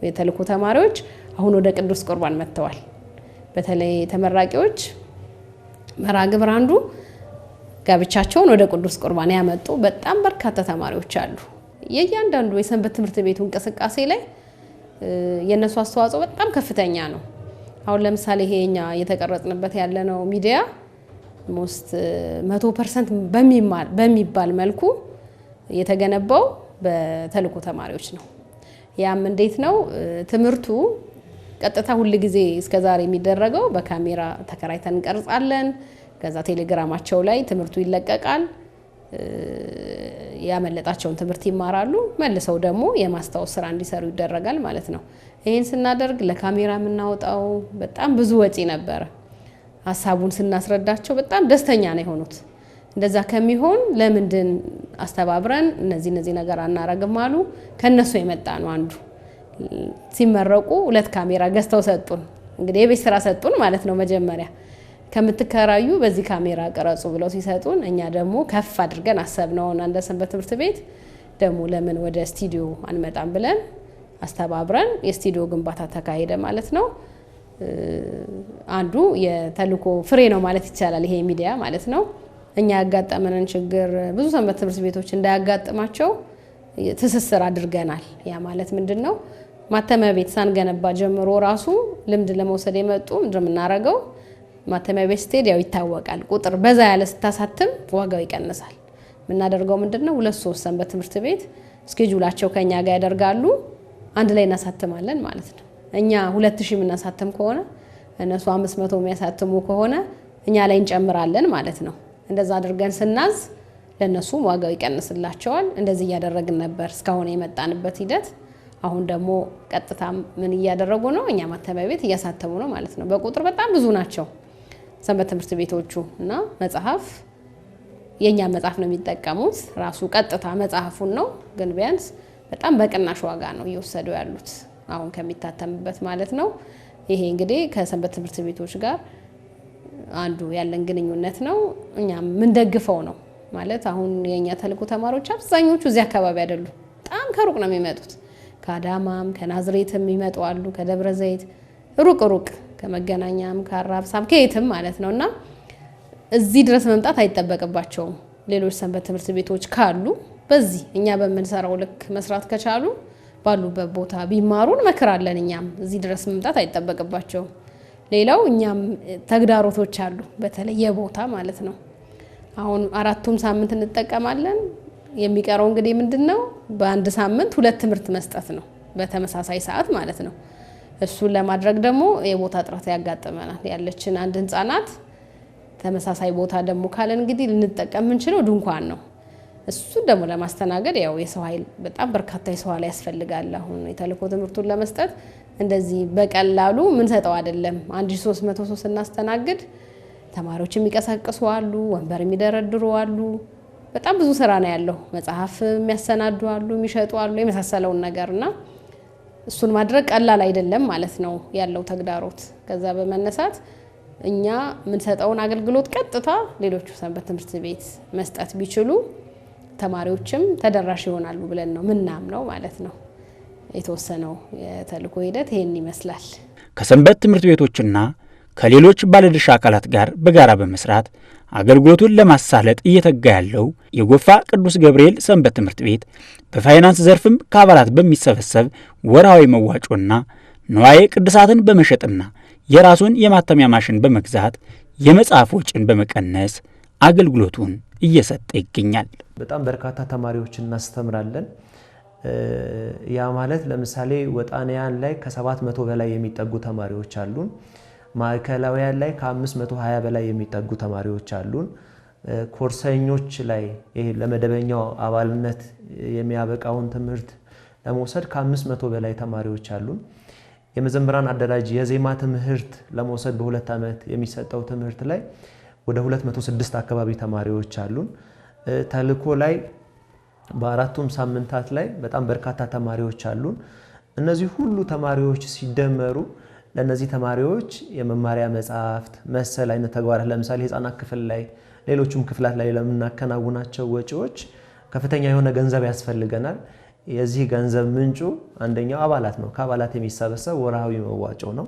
የተልእኮ ተማሪዎች አሁን ወደ ቅዱስ ቁርባን መጥተዋል። በተለይ ተመራቂዎች መርሃ ግብር አንዱ ጋብቻቸውን ወደ ቅዱስ ቁርባን ያመጡ በጣም በርካታ ተማሪዎች አሉ። የእያንዳንዱ የሰንበት ትምህርት ቤቱ እንቅስቃሴ ላይ የነሱ አስተዋጽኦ በጣም ከፍተኛ ነው። አሁን ለምሳሌ ይሄኛ የተቀረጽንበት ያለነው ሚዲያ ሞስት 100% በሚባል መልኩ የተገነባው በተልእኮ ተማሪዎች ነው። ያም እንዴት ነው? ትምህርቱ ቀጥታ ሁሉ ጊዜ እስከዛሬ የሚደረገው በካሜራ ተከራይተን እንቀርጻለን። ከዛ ቴሌግራማቸው ላይ ትምህርቱ ይለቀቃል። ያመለጣቸውን ትምህርት ይማራሉ። መልሰው ደግሞ የማስታወስ ስራ እንዲሰሩ ይደረጋል ማለት ነው። ይሄን ስናደርግ ለካሜራ የምናወጣው በጣም ብዙ ወጪ ነበረ። ሐሳቡን ስናስረዳቸው በጣም ደስተኛ ነው የሆኑት። እንደዛ ከሚሆን ለምንድን አስተባብረን እነዚህ ነገር አናረግም አሉ። ከነሱ የመጣ ነው አንዱ። ሲመረቁ 2 ካሜራ ገዝተው ሰጡን። እንግዲህ የቤት ስራ ሰጡን ማለት ነው። መጀመሪያ ከምትከራዩ በዚህ ካሜራ ቀረጹ ብለው ሲሰጡን እኛ ደግሞ ከፍ አድርገን አሰብነው እንደ ሰንበት ትምህርት ቤት ደግሞ ለምን ወደ ስቱዲዮ አንመጣም ብለን አስተባብረን የስቱዲዮ ግንባታ ተካሄደ ማለት ነው። አንዱ የተልእኮ ፍሬ ነው ማለት ይቻላል ይሄ ሚዲያ ማለት ነው። እኛ ያጋጠመንን ችግር ብዙ ሰንበት ትምህርት ቤቶች እንዳያጋጥማቸው ትስስር አድርገናል። ያ ማለት ምንድነው? ማተሚያ ቤት ሳንገነባ ጀምሮ ራሱ ልምድ ለመውሰድ የመጡ እንደምናረገው ማተሚያ ቤት ስትሄድ ያው ይታወቃል። ቁጥር በዛ ያለ ስታሳትም ዋጋው ይቀንሳል። ምናደርገው ምንድነው? 2-3 ሰንበት ትምህርት ቤት ስኬጁላቸው ከኛ ጋር ያደርጋሉ። አንድ ላይ እናሳትማለን ማለት ነው። እኛ 2000 ምናሳትም ከሆነ እነሱ 500 የሚያሳትሙ ከሆነ እኛ ላይ እንጨምራለን ማለት ነው። እንደዛ አድርገን ስናዝ ለነሱ ዋጋው ይቀንስላቸዋል። እንደዚህ እያደረግን ነበር እስካሁን የመጣንበት ሂደት። አሁን ደግሞ ቀጥታ ምን እያደረጉ ነው? እኛ ማተሚያ ቤት እያሳተሙ ነው ማለት ነው። በቁጥር በጣም ብዙ ናቸው ሰንበት ትምህርት ቤቶቹ እና መጽሐፍ የኛ መጽሐፍ ነው የሚጠቀሙት። ራሱ ቀጥታ መጽሐፉን ነው ግን ቢያንስ በጣም በቅናሽ ዋጋ ነው እየወሰዱ ያሉት አሁን ከሚታተምበት ማለት ነው። ይሄ እንግዲህ ከሰንበት ትምህርት ቤቶች ጋር አንዱ ያለን ግንኙነት ነው። እኛም ምን ደግፈው ነው ማለት አሁን የኛ ተልእኮ ተማሪዎች አብዛኞቹ እዚህ አካባቢ አይደሉ። በጣም ከሩቅ ነው የሚመጡት። ከአዳማም ከናዝሬትም ይመጡ አሉ። ከደብረ ዘይት ሩቅ ከመገናኛም ከአራብሳም ከየትም ማለት ነውና እዚህ ድረስ መምጣት አይጠበቅባቸውም። ሌሎች ሰንበት ትምህርት ቤቶች ካሉ በዚህ እኛ በመንሰራው ልክ መስራት ከቻሉ ባሉበት ቦታ ቢማሩን መከራለን። እኛም እዚህ ድረስ መምጣት አይጠበቅባቸውም። ሌላው እኛም ተግዳሮቶች አሉ በተለይ የቦታ ማለት ነው። አሁን 4ቱም ሳምንት እንጠቀማለን። የሚቀረው እንግዲህ ምንድነው? በአንድ ሳምንት 2 ትምህርት መስጠት ነው በተመሳሳይ ሰዓት ማለት ነው። እሱን ለማድረግ ደግሞ የቦታ እጥረት ያጋጥመናል። ያለችን አንድ ህንጻ ናት። ተመሳሳይ ቦታ ደግሞ ካለን እንግዲህ ልንጠቀም የምንችለው ድንኳን ነው። እሱ ደግሞ ለማስተናገድ ያው የሰው ኃይል በጣም በርካታ የሰው ኃይል ያስፈልጋል። አሁን የተልእኮ ትምህርቱን ለመስጠት እንደዚህ በቀላሉ ምን ሰጠው አይደለም። 1300 ሰው ስናስተናግድ ተማሪዎች የሚቀሳቀሱ አሉ፣ ወንበር የሚደረድሩ አሉ። በጣም ብዙ ስራ ነው ያለው። መጽሐፍ የሚያሰናዱ አሉ፣ የሚሸጡ አሉ፣ የመሳሰለውን ነገርና እሱን ማድረግ ቀላል አይደለም ማለት ነው ያለው ተግዳሮት። ከዛ በመነሳት እኛ የምንሰጠውን አገልግሎት ቀጥታ ሌሎቹ ሰንበት ትምህርት ቤት መስጠት ቢችሉ ተማሪዎችም ተደራሽ ይሆናሉ ብለን ነው ምናምነው ማለት ነው። የተወሰነው የተልእኮ ሂደት ይሄን ይመስላል። ከሰንበት ትምህርት ቤቶችና ከሌሎች ባለድርሻ አካላት ጋር በጋራ በመስራት አገልግሎቱን ለማሳለጥ እየተጋ ያለው የጎፋ ቅዱስ ገብርኤል ሰንበት ትምህርት ቤት በፋይናንስ ዘርፍም ከአባላት በሚሰበሰብ ወርሃዊ መዋጮና ንዋየ ቅድሳትን በመሸጥና የራሱን የማተሚያ ማሽን በመግዛት የመጽሐፍ ወጪን በመቀነስ አገልግሎቱን እየሰጠ ይገኛል። በጣም በርካታ ተማሪዎችን እናስተምራለን። ያ ማለት ለምሳሌ ወጣንያን ላይ ከ700 በላይ የሚጠጉ ተማሪዎች አሉን። ማዕከላውያን ላይ ከ520 በላይ የሚጠጉ ተማሪዎች አሉን። ኮርሰኞች ላይ ይሄ ለመደበኛው አባልነት የሚያበቃውን ትምህርት ለመውሰድ ከ500 በላይ ተማሪዎች አሉን። የመዘምራን አደራጅ የዜማ ትምህርት ለመውሰድ በ2 ዓመት የሚሰጠው ትምህርት ላይ ወደ 206 አካባቢ ተማሪዎች አሉን። ተልእኮ ላይ በአራቱም ሳምንታት ላይ በጣም በርካታ ተማሪዎች አሉን። እነዚህ ሁሉ ተማሪዎች ሲደመሩ ለነዚህ ተማሪዎች የመማሪያ መጽሐፍት መሰል አይነት ተግባራት ለምሳሌ ህፃናት ክፍል ላይ ሌሎችም ክፍላት ላይ ለምናከናውናቸው ወጪዎች ከፍተኛ የሆነ ገንዘብ ያስፈልገናል። የዚህ ገንዘብ ምንጩ አንደኛው አባላት ነው። ከአባላት የሚሰበሰብ ወርሃዊ መዋጮ ነው።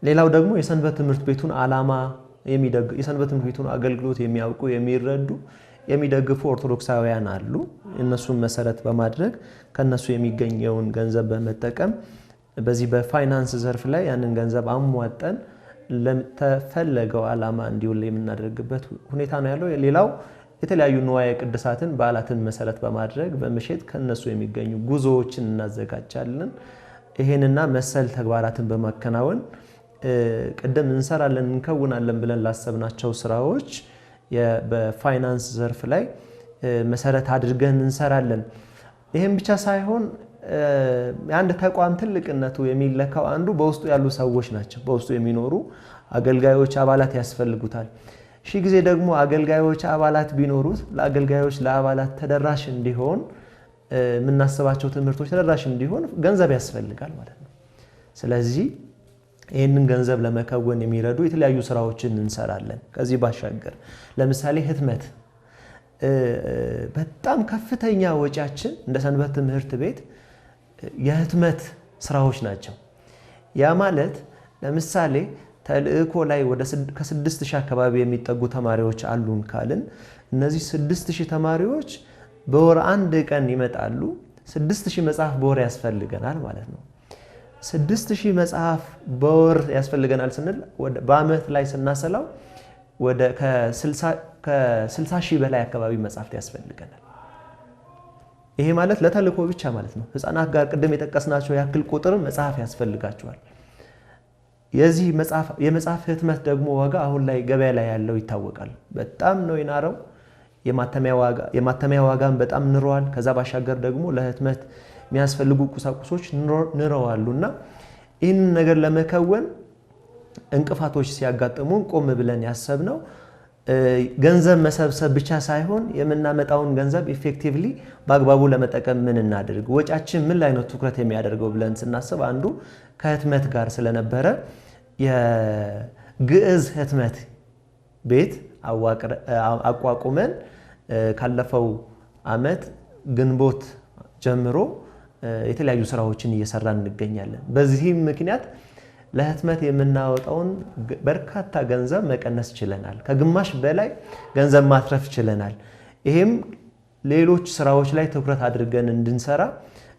ሌላው ደግሞ የሰንበት ትምህርት ቤቱን ዓላማ የሰንበት ትምህርት ቤቱን አገልግሎት የሚያውቁ የሚረዱ የሚደግፉ ኦርቶዶክሳውያን አሉ። እነሱን መሰረት በማድረግ ከነሱ የሚገኘውን ገንዘብ በመጠቀም በዚህ በፋይናንስ ዘርፍ ላይ ያንን ገንዘብ አሟጠን ለተፈለገው ዓላማ እንዲውል የምናደርግበት ሁኔታ ነው ያለው። ሌላው የተለያዩ ንዋየ ቅድሳትን በዓላትን መሰረት በማድረግ በመሸጥ ከነሱ የሚገኙ ጉዞዎችን እናዘጋጃለን። ይሄንና መሰል ተግባራትን በማከናወን ቀደም እንሰራለን እንከውናለን ብለን ላሰብናቸው ስራዎች በፋይናንስ ዘርፍ ላይ መሰረት አድርገን እንሰራለን። ይሄን ብቻ ሳይሆን አንድ ተቋም ትልቅነቱ የሚለካው አንዱ በውስጡ ያሉ ሰዎች ናቸው። በውስጡ የሚኖሩ አገልጋዮች አባላት ያስፈልጉታል። ሺ ጊዜ ደግሞ አገልጋዮች አባላት ቢኖሩት ለአገልጋዮች ለአባላት ተደራሽ እንዲሆን የምናስባቸው ትምህርቶች ተደራሽ እንዲሆን ገንዘብ ያስፈልጋል ማለት ነው። ስለዚህ ይህንን ገንዘብ ለመከወን የሚረዱ የተለያዩ ስራዎችን እንሰራለን። ከዚህ ባሻገር ለምሳሌ ህትመት በጣም ከፍተኛ ወጪያችን እንደ ሰንበት ትምህርት ቤት የህትመት ስራዎች ናቸው። ያ ማለት ለምሳሌ ተልእኮ ላይ ወደ ከ6000 አካባቢ የሚጠጉ ተማሪዎች አሉን ካልን እነዚህ 6000 ተማሪዎች በወር አንድ ቀን ይመጣሉ። 6000 መጽሐፍ በወር ያስፈልገናል ማለት ነው። 6000 መጽሐፍ በወር ያስፈልገናል ስንል በአመት ላይ ስናሰላው ወደ ከ60,000 በላይ አካባቢ መጽሐፍት ያስፈልገናል። ይሄ ማለት ለተልእኮ ብቻ ማለት ነው። ህፃናት ጋር ቅድም የጠቀስናቸው ያክል ቁጥር መጽሐፍ ያስፈልጋቸዋል። የዚህ የመጽሐፍ ህትመት ደግሞ ዋጋ አሁን ላይ ገበያ ላይ ያለው ይታወቃል። በጣም ነው የናረው። የማተሚያ ዋጋም በጣም ንሯል። ከዛ ባሻገር ደግሞ ለህትመት የሚያስፈልጉ ቁሳቁሶች ንረዋሉና ይህን ነገር ለመከወን እንቅፋቶች ሲያጋጥሙን ቆም ብለን ያሰብነው ገንዘብ መሰብሰብ ብቻ ሳይሆን የምናመጣውን ገንዘብ ኢፌክቲቭሊ በአግባቡ ለመጠቀም ምን እናድርግ፣ ወጫችን ምን ላይ ነው ትኩረት የሚያደርገው ብለን ስናስብ አንዱ ከህትመት ጋር ስለነበረ የግዕዝ ህትመት ቤት አቋቁመን ካለፈው አመት ግንቦት ጀምሮ የተለያዩ ስራዎችን እየሰራን እንገኛለን። በዚህም ምክንያት ለህትመት የምናወጣውን በርካታ ገንዘብ መቀነስ ችለናል። ከግማሽ በላይ ገንዘብ ማትረፍ ችለናል። ይሄም ሌሎች ስራዎች ላይ ትኩረት አድርገን እንድንሰራ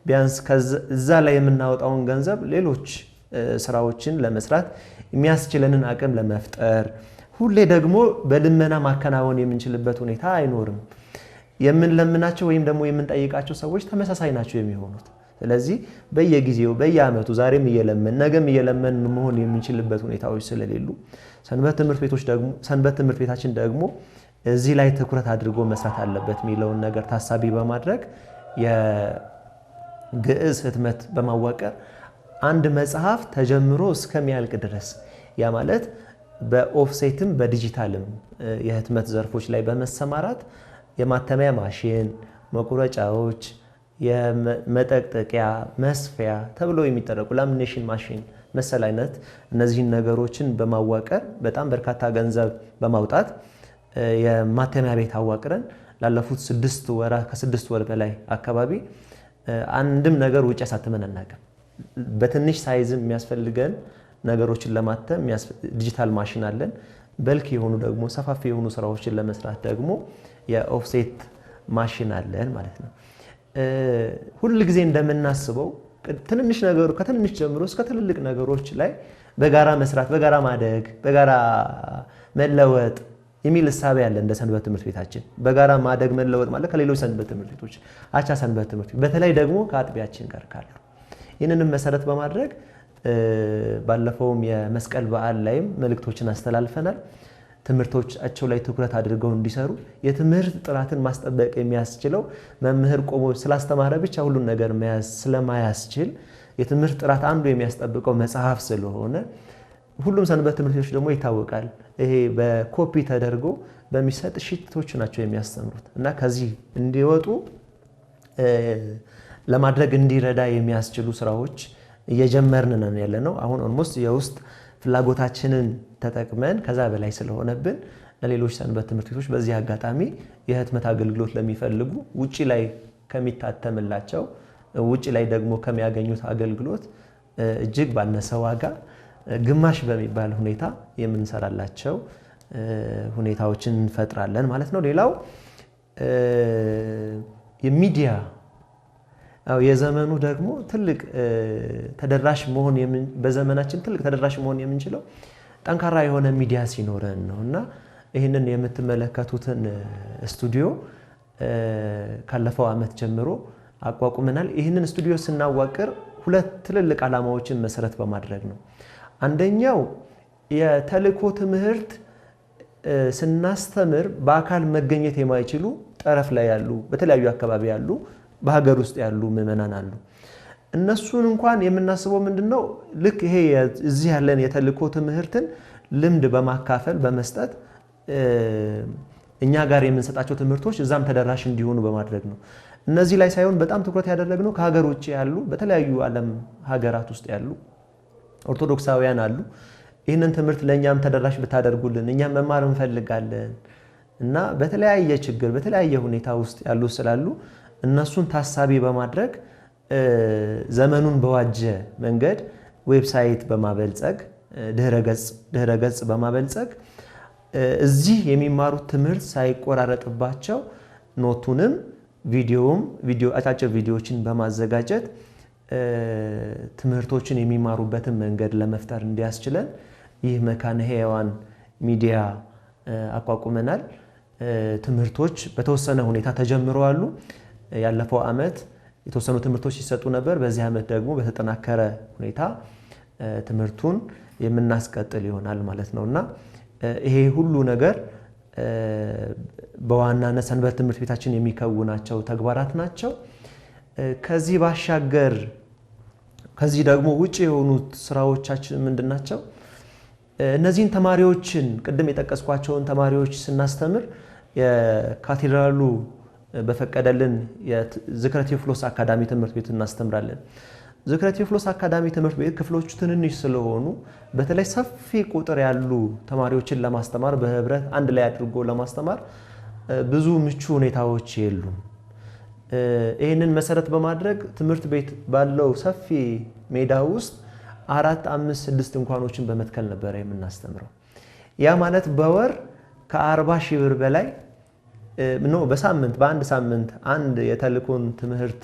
ቢያንስ ከዛ ላይ የምናወጣውን ገንዘብ ሌሎች ስራዎችን ለመስራት የሚያስችለንን አቅም ለመፍጠር ሁሌ ደግሞ በልመና ማከናወን የምንችልበት ሁኔታ አይኖርም። የምንለምናቸው ወይም ደግሞ የምንጠይቃቸው ሰዎች ተመሳሳይ ናቸው የሚሆኑት። ስለዚህ በየጊዜው በየአመቱ ዛሬም እየለመን ነገም እየለመን መሆን የምንችልበት ሁኔታዎች ስለሌሉ ሰንበት ትምህርት ቤታችን ደግሞ እዚህ ላይ ትኩረት አድርጎ መስራት አለበት የሚለውን ነገር ታሳቢ በማድረግ የግዕዝ ህትመት በማዋቀር አንድ መጽሐፍ ተጀምሮ እስከሚያልቅ ድረስ ያ ማለት በኦፍሴትም በዲጂታልም የህትመት ዘርፎች ላይ በመሰማራት የማተሚያ ማሽን፣ መቁረጫዎች፣ የመጠቅጠቂያ መስፊያ ተብሎ የሚጠረቁ ላሚኔሽን ማሽን መሰል አይነት እነዚህን ነገሮችን በማዋቀር በጣም በርካታ ገንዘብ በማውጣት የማተሚያ ቤት አዋቅረን ላለፉት 6 ወራት ከ6 ወር በላይ አካባቢ አንድም ነገር ውጭ አሳትመን አናውቅም። በትንሽ ሳይዝም የሚያስፈልገን ነገሮችን ለማተም ዲጂታል ማሽን አለን። በልክ የሆኑ ደግሞ ሰፋፊ የሆኑ ስራዎችን ለመስራት ደግሞ የኦፍሴት ማሽን አለን ማለት ነው። ሁሉ ጊዜ እንደምናስበው ትንንሽ ነገሩ ከትንንሽ ጀምሮ እስከ ትልልቅ ነገሮች ላይ በጋራ መስራት፣ በጋራ ማደግ፣ በጋራ መለወጥ የሚል እሳቤ ያለ እንደ ሰንበት ትምህርት ቤታችን። በጋራ ማደግ መለወጥ ማለት ከሌሎች ሰንበት ትምህርት ቤቶች አቻ ሰንበት ትምህርት ቤት በተለይ ደግሞ ከአጥቢያችን ጋር ካሉ ይህንንም መሰረት በማድረግ ባለፈውም የመስቀል በዓል ላይም መልእክቶችን አስተላልፈናል። ትምህርቶቻቸው ላይ ትኩረት አድርገው እንዲሰሩ የትምህርት ጥራትን ማስጠበቅ የሚያስችለው መምህር ቆሞ ስላስተማረ ብቻ ሁሉን ነገር መያዝ ስለማያስችል የትምህርት ጥራት አንዱ የሚያስጠብቀው መጽሐፍ ስለሆነ ሁሉም ሰንበት ትምህርት ቤቶች ደግሞ ይታወቃል፣ ይሄ በኮፒ ተደርጎ በሚሰጥ ሽቶች ናቸው የሚያስተምሩት እና ከዚህ እንዲወጡ ለማድረግ እንዲረዳ የሚያስችሉ ስራዎች እየጀመርን ነን ያለነው። አሁን ኦልሞስት የውስጥ ፍላጎታችንን ተጠቅመን ከዛ በላይ ስለሆነብን ለሌሎች ሰንበት ትምህርት ቤቶች በዚህ አጋጣሚ የህትመት አገልግሎት ለሚፈልጉ ውጪ ላይ ከሚታተምላቸው ውጪ ላይ ደግሞ ከሚያገኙት አገልግሎት እጅግ ባነሰ ዋጋ ግማሽ በሚባል ሁኔታ የምንሰራላቸው ሁኔታዎችን እንፈጥራለን ማለት ነው። ሌላው የሚዲያ የዘመኑ ደግሞ ትልቅ ተደራሽ መሆን በዘመናችን ትልቅ ተደራሽ መሆን የምንችለው ጠንካራ የሆነ ሚዲያ ሲኖረን ነው እና ይህንን የምትመለከቱትን ስቱዲዮ ካለፈው ዓመት ጀምሮ አቋቁመናል። ይህንን ስቱዲዮ ስናዋቅር 2 ትልልቅ ዓላማዎችን መሰረት በማድረግ ነው። አንደኛው የተልእኮ ትምህርት ስናስተምር በአካል መገኘት የማይችሉ ጠረፍ ላይ ያሉ በተለያዩ አካባቢ ያሉ በሀገር ውስጥ ያሉ ምዕመናን አሉ። እነሱን እንኳን የምናስበው ምንድነው ልክ ይሄ እዚህ ያለን የተልእኮ ትምህርትን ልምድ በማካፈል በመስጠት እኛ ጋር የምንሰጣቸው ትምህርቶች እዛም ተደራሽ እንዲሆኑ በማድረግ ነው። እነዚህ ላይ ሳይሆን በጣም ትኩረት ያደረግነው ከሀገር ውጭ ያሉ በተለያዩ ዓለም ሀገራት ውስጥ ያሉ ኦርቶዶክሳውያን አሉ። ይህንን ትምህርት ለእኛም ተደራሽ ብታደርጉልን እኛም መማር እንፈልጋለን እና በተለያየ ችግር በተለያየ ሁኔታ ውስጥ ያሉ ስላሉ እነሱን ታሳቢ በማድረግ ዘመኑን በዋጀ መንገድ ዌብሳይት በማበልጸግ ድህረ ገጽ በማበልጸግ እዚህ የሚማሩት ትምህርት ሳይቆራረጥባቸው ኖቱንም አጫጭር ቪዲዮዎችን በማዘጋጀት ትምህርቶችን የሚማሩበትን መንገድ ለመፍጠር እንዲያስችለን ይህ መካነ ሕያዋን ሚዲያ አቋቁመናል። ትምህርቶች በተወሰነ ሁኔታ ተጀምረዋል። ያለፈው ዓመት የተወሰኑ ትምህርቶች ሲሰጡ ነበር። በዚህ ዓመት ደግሞ በተጠናከረ ሁኔታ ትምህርቱን የምናስቀጥል ይሆናል ማለት ነውና ይሄ ሁሉ ነገር በዋናነት ሰንበት ትምህርት ቤታችን የሚከውናቸው ተግባራት ናቸው። ከዚህ ባሻገር ከዚህ ደግሞ ውጪ የሆኑት ስራዎቻችን ምንድናቸው? እነዚህን ተማሪዎችን ቅድም የጠቀስኳቸውን ተማሪዎች ስናስተምር የካቴድራሉ በፈቀደልን የዝክረ ቴዎፍሎስ አካዳሚ ትምህርት ቤት እናስተምራለን። ዝክረ ቴዎፍሎስ አካዳሚ ትምህርት ቤት ክፍሎቹ ትንንሽ ስለሆኑ በተለይ ሰፊ ቁጥር ያሉ ተማሪዎችን ለማስተማር በህብረት አንድ ላይ አድርጎ ለማስተማር ብዙ ምቹ ሁኔታዎች የሉም። ይህንን መሰረት በማድረግ ትምህርት ቤት ባለው ሰፊ ሜዳ ውስጥ 4፣ 5፣ 6 ድንኳኖችን በመትከል ነበር የምናስተምረው። ያ ማለት በወር ከ40 ሺህ ብር በላይ በሳምንት በአንድ ሳምንት አንድ የተልእኮን ትምህርት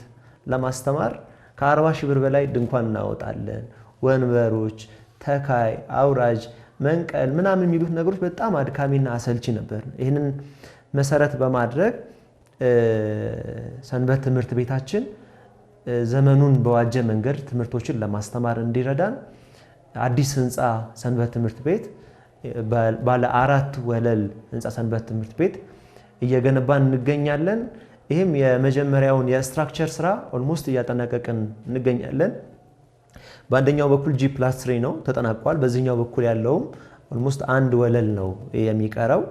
ለማስተማር ከ40 ሺህ ብር በላይ ድንኳን እናወጣለን። ወንበሮች፣ ተካይ፣ አውራጅ፣ መንቀል ምናምን የሚሉት ነገሮች በጣም አድካሚና አሰልቺ ነበር። ይህንን መሰረት በማድረግ ሰንበት ትምህርት ቤታችን ዘመኑን በዋጀ መንገድ ትምህርቶችን ለማስተማር እንዲረዳን አዲስ ህንፃ ሰንበት ትምህርት ቤት ባለ 4 ወለል ህንፃ ሰንበት ትምህርት ቤት እየገነባን እንገኛለን። ይህም የመጀመሪያውን የስትራክቸር ስራ ኦልሞስት እያጠናቀቅን እንገኛለን። በአንደኛው በኩል G+3 ነው ተጠናቋል። በዚህኛው በኩል ያለውም ኦልሞስት 1 ወለል ነው የሚቀረው።